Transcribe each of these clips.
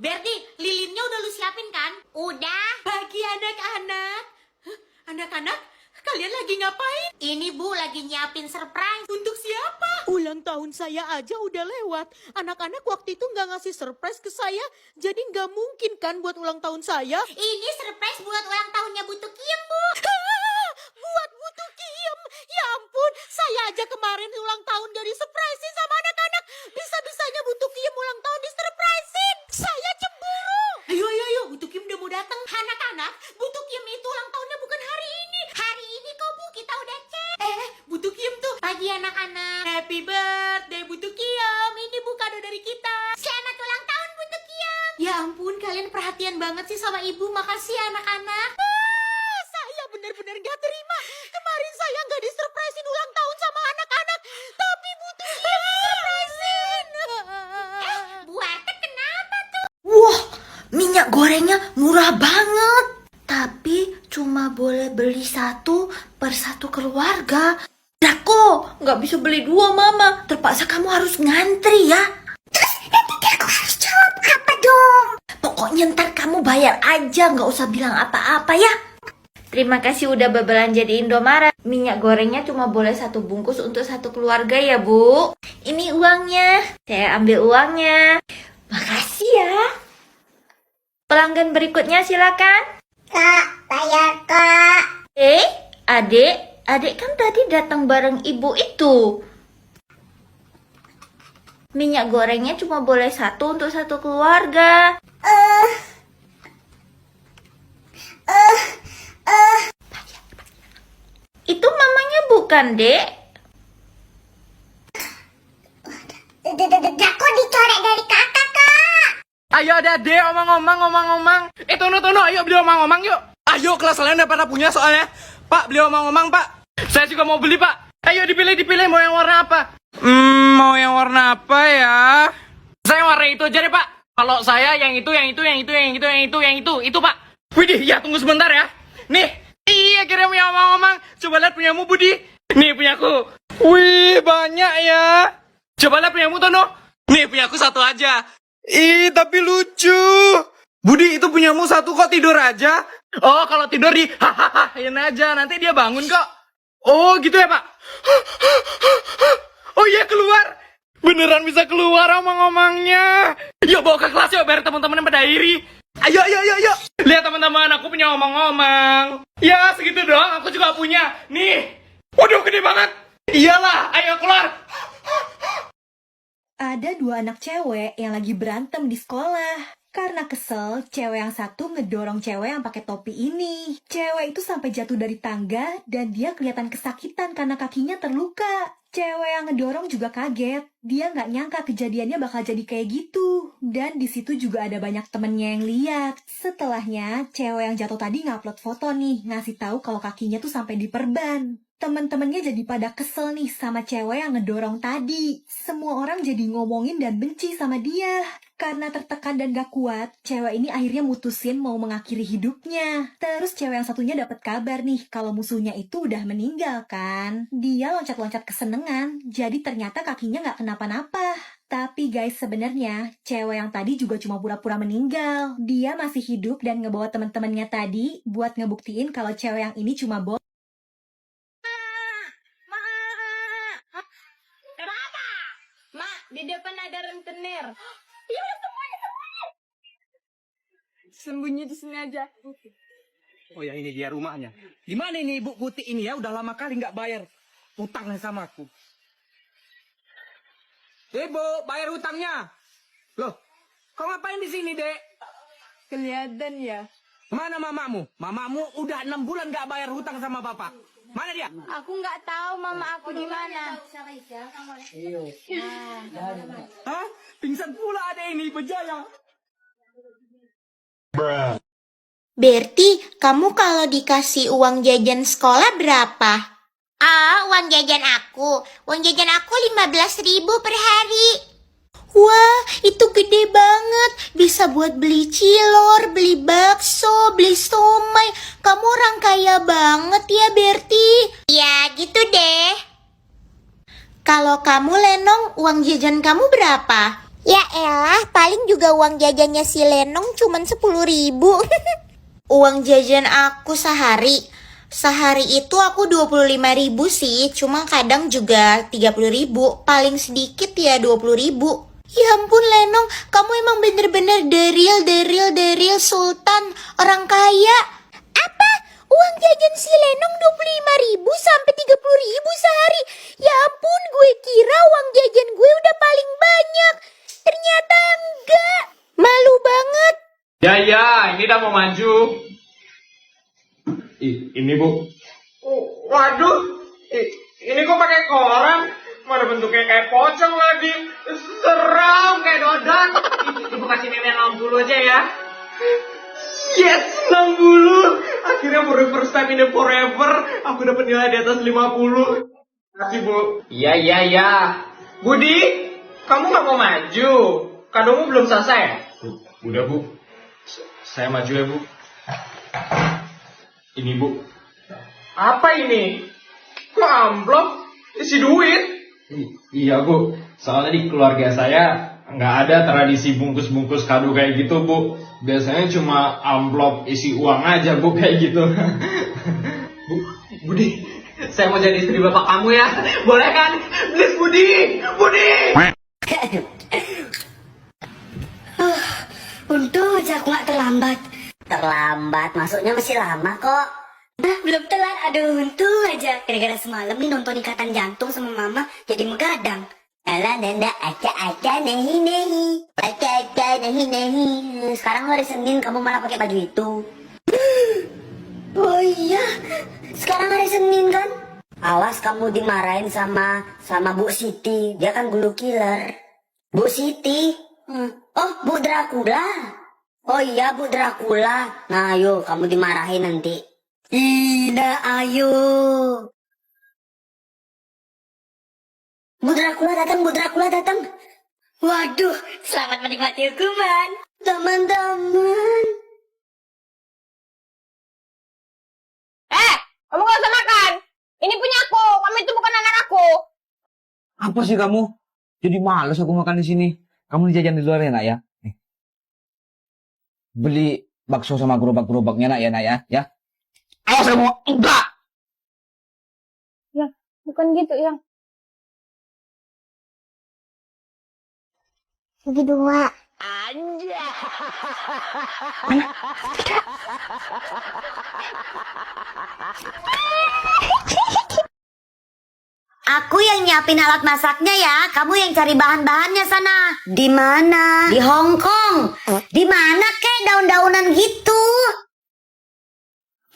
Berti, lilinnya udah lu siapin kan? Udah. Bagi anak-anak. Hah, anak-anak, kalian lagi ngapain? Ini Bu lagi nyiapin surprise. Untuk siapa? Ulang tahun saya aja udah lewat. Anak-anak waktu itu nggak ngasih surprise ke saya, jadi nggak mungkin kan buat ulang tahun saya. Ini surprise buat ulang tahunnya Bu Tukiem, Bu. Buat butuh kiem. Ya ampun, saya aja kemarin ulang tahun gak disurprisein sama anak-anak. Bisa-bisanya butuh kiem ulang tahun disurprisein. Saya cemburu. Ayo, ayo, ayo, Bu Tukim udah mau datang. Anak-anak, Bu Tukiem itu ulang tahunnya bukan hari ini. Hari ini kok Bu, kita udah cek. Bu Tukim tuh. Pagi anak-anak. Happy birthday, Bu Tukiem. Ini Bu kado dari kita. Selamat ulang tahun Bu Tukiem. Ya ampun, kalian perhatian banget sih sama ibu. Makasih ya anak-anak. Saya benar-benar gak terima. Kemarin saya gak disurprisein ulang tahun sama anak-anak, tapi butuh kiem disurprisein. Bu RT kenapa tuh? Wah, minyak gorengnya murah banget. Tapi cuma boleh beli satu per satu keluarga. Dako, nggak bisa beli dua, Mama. Terpaksa kamu harus ngantri ya. Terus nanti aku harus jawab apa dong? Pokoknya ntar kamu bayar aja, nggak usah bilang apa-apa ya. Terima kasih udah berbelanja di Indomaret. Minyak gorengnya cuma boleh satu bungkus untuk satu keluarga ya, Bu. Ini uangnya. Saya ambil uangnya. Makasih ya. Pelanggan berikutnya silakan. Kak, bayar Kak. Adik kan tadi datang bareng ibu itu. Minyak gorengnya cuma boleh satu untuk satu keluarga. Itu mamanya bukan, Dek? Dako dicorek dari kakak, Kak. Ayo Dade, omong-omong. Tono, ayo beli omong-omong yuk. Ayo, kelas lain udah pada punya soalnya. Pak, beli omong-omong, Pak. Saya juga mau beli, Pak. Ayo dipilih, mau yang warna apa? Mau yang warna apa ya? Saya warna itu aja deh, Pak. Kalau saya yang itu, itu, Pak. Widih, ya tunggu sebentar ya. Nih, iya kira punya omong-omong. Coba lihat punyamu, Budi. Nih punyaku. Wih, banyak ya. Coba lihat punyamu, Tono. Nih, punyaku satu aja. Ih, tapi lucu. Budi, itu punyamu satu kok tidur aja? Oh, kalau tidur di hahahain aja. Nanti dia bangun kok. Oh, gitu ya, Pak? Oh iya, keluar. Beneran bisa keluar omong-omongnya. Yuk, bawa ke kelas yuk, biar teman-teman pada iri. Ayo. Lihat teman-teman, aku punya omong-omong. Ya, segitu doang, aku juga punya. Nih. Waduh, gede banget. Iyalah, ayo keluar. Ada dua anak cewek yang lagi berantem di sekolah. Karena kesel, cewek yang satu ngedorong cewek yang pakai topi ini. Cewek itu sampai jatuh dari tangga dan dia kelihatan kesakitan karena kakinya terluka. Cewek yang ngedorong juga kaget. Dia nggak nyangka kejadiannya bakal jadi kayak gitu. Dan di situ juga ada banyak temennya yang lihat. Setelahnya, cewek yang jatuh tadi ngupload foto nih, ngasih tahu kalau kakinya tuh sampai diperban. Temen-temennya jadi pada kesel nih sama cewek yang ngedorong tadi. Semua orang jadi ngomongin dan benci sama dia. Karena tertekan dan gak kuat, cewek ini akhirnya mutusin mau mengakhiri hidupnya. Terus cewek yang satunya dapat kabar nih kalau musuhnya itu udah meninggal kan. Dia loncat-loncat kesenengan, jadi ternyata kakinya gak kenapa-napa. Tapi guys, sebenarnya cewek yang tadi juga cuma pura-pura meninggal. Dia masih hidup dan ngebawa temen-temennya tadi buat ngebuktiin kalau cewek yang ini cuma bohong. Mak, di depan ada rentenir. Sembunyi di sini aja. Oh ya, ini dia rumahnya. Gimana ini Ibu Putih ini ya? Udah lama kali nggak bayar utangnya sama aku. Ibu, bayar utangnya. Loh, kau ngapain di sini, Dek? Kelihatan ya. Mana mamamu? Mamamu udah 6 bulan nggak bayar hutang sama bapak. Mana dia? Aku nggak tahu mama aku di mana. Hah? Pingsan pula ada ini, Bejaya. Berti, kamu kalau dikasih uang jajan sekolah berapa? Uang jajan aku. Uang jajan aku 15.000 per hari. Wah, itu gede banget. Bisa buat beli cilor, beli bakso, beli somai. Kamu orang kaya banget ya, Berti. Ya, gitu deh. Kalau kamu, Lenong, uang jajan kamu berapa? Ya elah, paling juga uang jajannya si Lenong cuman 10.000. Uang jajan aku sehari. Sehari itu aku 25.000 sih, cuma kadang juga 30.000. Paling sedikit ya 20.000. Ya ampun Lenong, kamu emang bener-bener the real sultan, orang kaya. Apa? Uang jajan si Lenong 25.000 sampai 30.000 sehari. Ya ampun, gue kira uang jajan gue udah paling banyak. Ternyata enggak. Malu banget. Ya, ini udah mau maju. Ini bu. Waduh, ini kok pakai koran? Mana bentuknya kayak pocong lagi. Seram kayak donat. Ibu kasih nenek 60 aja ya. Yes, 60. Akhirnya for the first time in forever, aku dapat nilai di atas 50. Kasih bu. Iya. Budi, kamu nggak mau maju? Kadomu belum selesai ya? Udah bu. Saya maju ya bu. Ini bu. Apa ini? Kok amplop? Isi duit? Iya bu. Soalnya di keluarga saya nggak ada tradisi bungkus-bungkus kado kayak gitu bu. Biasanya cuma amplop isi uang aja bu kayak gitu. Bu, Budi, saya mau jadi istri bapak kamu ya. Boleh kan? Please Budi. Untung aja aku gak terlambat. Terlambat? Maksudnya masih lama kok. Nah, belum telat. Aduh, untung aja. Gara-gara semalam nih nonton Ikatan Jantung sama mama, jadi megadang. Ala nanda aca nehi. Aca nehi. Sekarang hari Senin kamu malah pakai baju itu. Oh iya, sekarang hari Senin kan? Awas kamu dimarahin sama Bu Siti. Dia kan gulu killer. Bu Siti? Oh, Bu Dracula. Oh iya, Bu Dracula. Nah, ayo kamu dimarahin nanti. Ida, ayo. Bu Dracula datang. Waduh, selamat menikmati hukuman. Teman-teman. Kamu gak usah makan. Ini punya aku. Kamu itu bukan anak aku. Apa sih kamu? Jadi males aku makan di sini. Kamu jajan di luar ya nak ya? Nih. Beli bakso sama gerobak-gerobaknya nak ya. Ya. Awas kamu enggak. Ya, bukan gitu yang. Segi 2. Aku yang nyiapin alat masaknya ya. Kamu yang cari bahan-bahannya sana. Di mana? Di Hong Kong. Di mana kek daun-daunan gitu?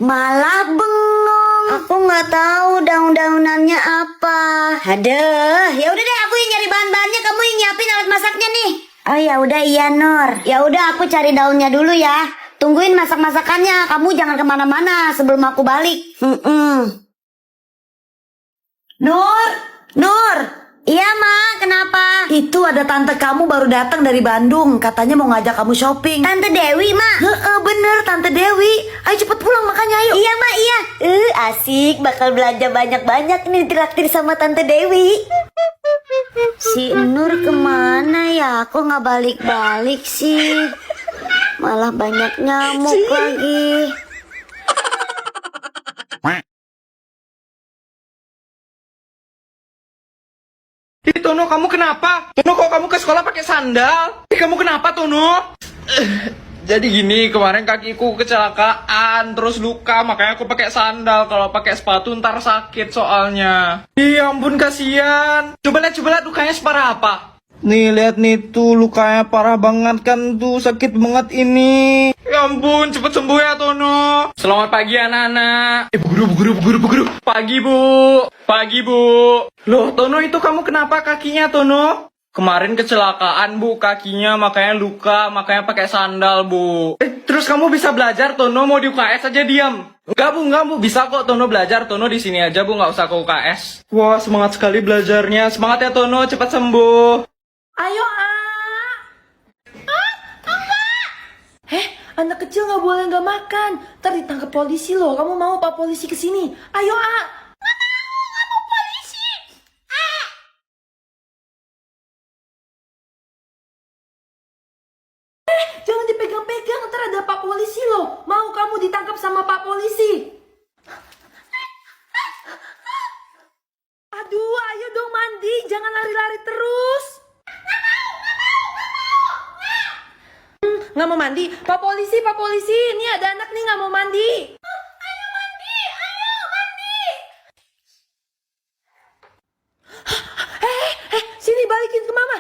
Malah bengong. Aku nggak tahu daun-daunannya apa. Aduh, ya udah deh aku yang nyari bahan-bahannya, kamu yang nyiapin alat masaknya nih. Oh ya udah iya Nur. Ya udah aku cari daunnya dulu ya. Tungguin masak-masakannya. Kamu jangan kemana-mana sebelum aku balik. Nur. Iya Ma, kenapa? Itu ada tante kamu baru datang dari Bandung. Katanya mau ngajak kamu shopping. Tante Dewi Ma. Bener Tante Dewi. Ayo cepet pulang makanya ayo. Iya Ma, iya. Asik, bakal belanja banyak-banyak nih ditraktir sama Tante Dewi. Si Nur kemana ya? Kok nggak balik-balik sih? Malah banyak nyamuk lagi. Tono, kamu kenapa? Tono, kok kamu ke sekolah pakai sandal? Kamu kenapa, Tono? Jadi gini, kemarin kakiku kecelakaan, terus luka, makanya aku pakai sandal. Kalau pakai sepatu ntar sakit soalnya. Ya ampun, kasihan. Coba lihat lukanya separah apa? Nih, lihat nih tuh lukanya parah banget kan tuh, sakit banget ini. Ya ampun, cepet sembuh ya Tono. Selamat pagi anak-anak. Bu guru. Pagi bu. Loh Tono, itu kamu kenapa kakinya Tono? Kemarin kecelakaan bu, kakinya makanya luka, makanya pakai sandal bu. Terus kamu bisa belajar Tono, mau di UKS aja diam. Enggak bu, bisa kok Tono belajar. Tono di sini aja bu, nggak usah ke UKS. Wah semangat sekali belajarnya. Semangat ya Tono, cepat sembuh. Ayo, anak kecil nggak boleh nggak makan. Ntar ditangkap polisi loh. Kamu mau Pak polisi kesini? Ayo, ditangkap sama Pak Polisi. Aduh, ayo dong mandi, jangan lari-lari terus. Nggak mau mandi? Pak polisi, ini ada anak nih nggak mau mandi. Ayo mandi. Sini balikin ke mama.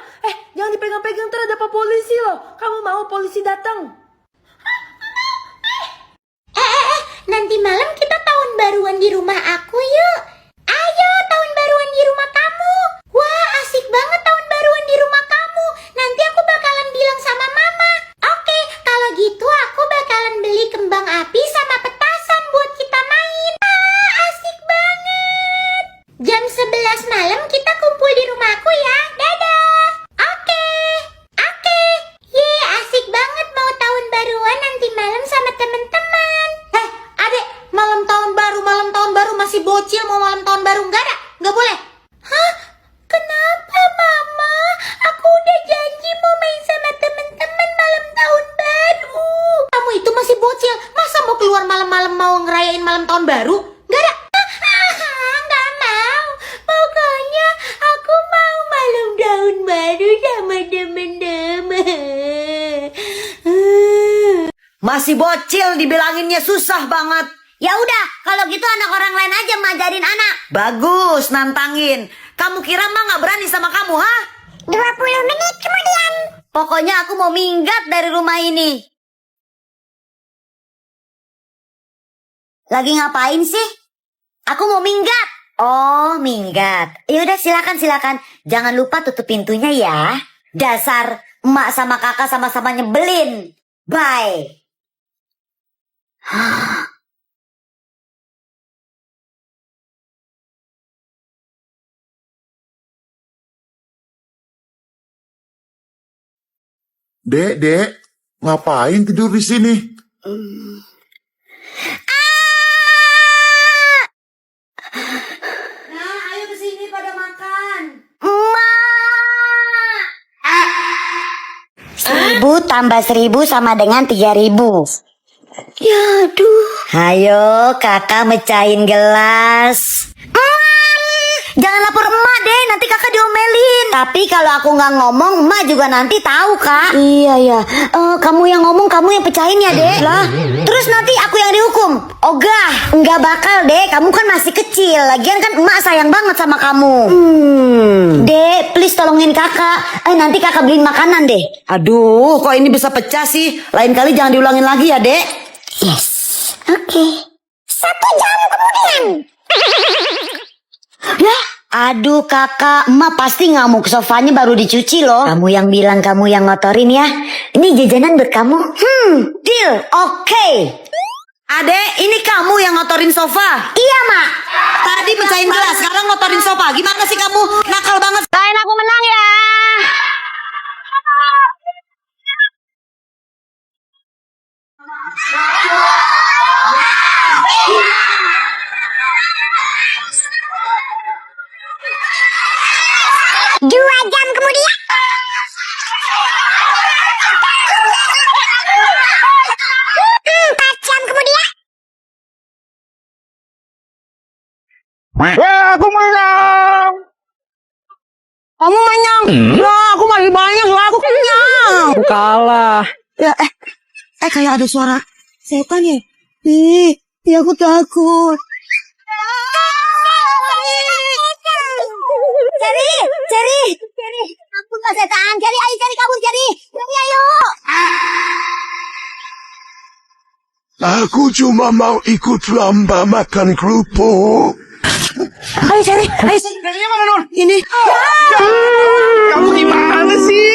Jangan dipegang-pegang, ntar ada Pak Polisi loh. Kamu mau polisi datang? Nanti malam kita tahun baruan di rumah aku yuk. Ayo tahun baruan di rumah kamu. Wah asik banget tahun baruan di rumah kamu. Nanti aku bakalan bilang sama mama. Oke, kalau gitu aku bakalan beli kembang api sama petasan buat kita main. Asik banget. Jam 11 malam kita kumpul di rumahku ya. Dadah. Oke. Ye, asik banget mau tahun baruan nanti malam sama temen-temen. Adek, malam tahun baru masih bocil mau malam tahun baru nggak boleh. Hah? Kenapa mama? Aku udah janji mau main sama temen-temen malam tahun baru. Kamu itu masih bocil, masa mau keluar malam-malam mau ngerayain malam tahun baru? Nggak ada. Nggak mau. Pokoknya aku mau malam tahun baru sama temen-temen. Masih bocil dibilanginnya susah banget. Ya udah, kalau gitu anak orang lain aja ngajarin anak. Bagus, nantangin. Kamu kira mah nggak berani sama kamu, ha? 20 menit kemudian. Pokoknya aku mau minggat dari rumah ini. Lagi ngapain sih? Aku mau minggat. Oh, minggat. Yaudah silakan. Jangan lupa tutup pintunya ya. Dasar emak sama kakak sama-sama nyebelin. Bye. Dek, ngapain tidur di sini? Nah, ayo ke sini pada makan. 1000 tambah 1000 sama dengan 3000. Ya aduh. Ayo kakak mecahin gelas. Jangan lapor emak deh, nanti kakak diomelin. Tapi kalau aku nggak ngomong, emak juga nanti tahu kak. Iya ya. Kamu yang ngomong, kamu yang pecahin ya dek. Lah, terus nanti aku yang dihukum. Ogah, nggak bakal deh. Kamu kan masih kecil. Lagian kan emak sayang banget sama kamu. Dek, please tolongin kakak. Nanti kakak beliin makanan deh. Aduh, kok ini bisa pecah sih? Lain kali jangan diulangin lagi ya dek. Yes. Oke. 1 jam kemudian. Ya, aduh kakak, emak pasti ngamuk, sofanya baru dicuci loh. Kamu yang bilang kamu yang ngotorin ya. Ini jajanan buat kamu. Deal, oke. Adek, ini kamu yang ngotorin sofa. Iya, Mak. Tadi pecahin gelas, sekarang ngotorin sofa. Gimana sih kamu? Nakal banget. Lain aku menang ya. Dua jam kemudian. 4 jam kemudian. Aku menang. Kamu menang. Ya, aku masih banyak loh, aku kenyang. Aku kalah. Ya, kayak ada suara setan ya. Iya aku takut. Ceri, aku nggak setan. Ceri, ayo cari kabur ceri. Ayo. Aku cuma mau ikut lomba makan kerupuk. Ayo ceri. Biasanya mana Nur? Ini. Kamu gimana sih?